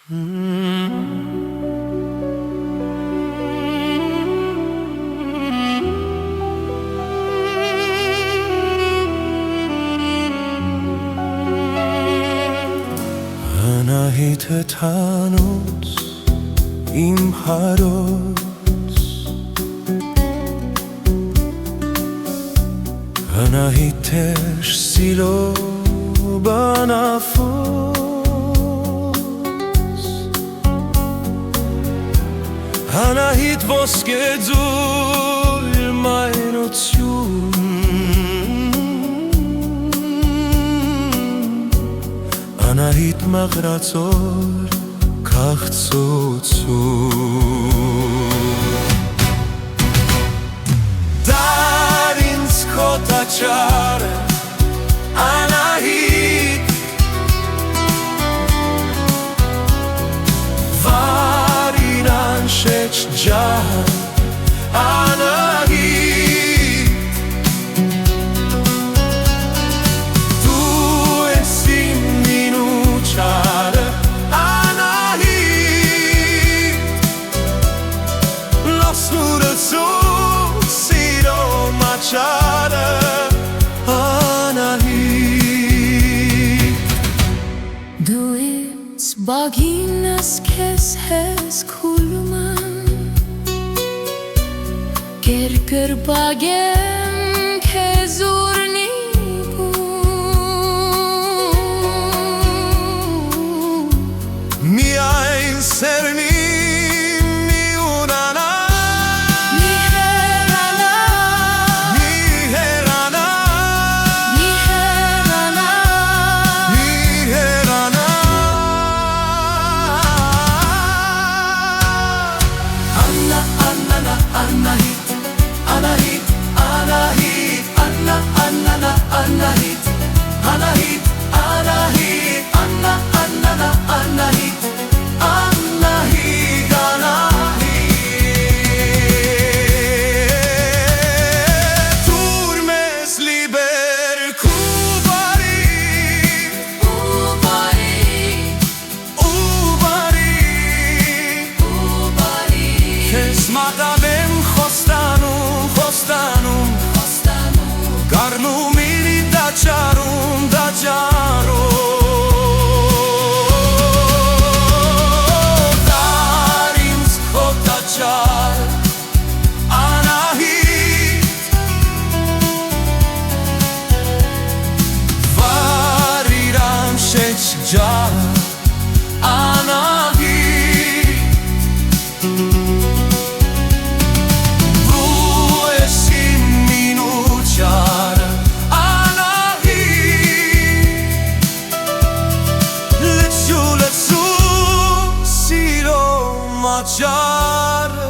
Անահիտը թանոց իմ հարոց Անահիտ էր սիրո բանաֆոս Անահիտ ոսկեձուր մայրություն Անահիտ մաղրածոր քաղցություն Դար ինձ քո տաճարը Անահիտ Վար իրան շեջ ջահ Անահիտ Դու ես իմ մինուչարը Անահիտ Լոսնուրըցու սիրո մաչարը Դու ինձ բագինս քեզ հես քուլման Կերկր բագեմ քեզ ուրնիկում Միայն սերնի Մատավեմ խոստանում Գարնում իրի դաճարում Դար ինձ քո տաճար Անահիտ Վար իրան շեջ ջահ Machare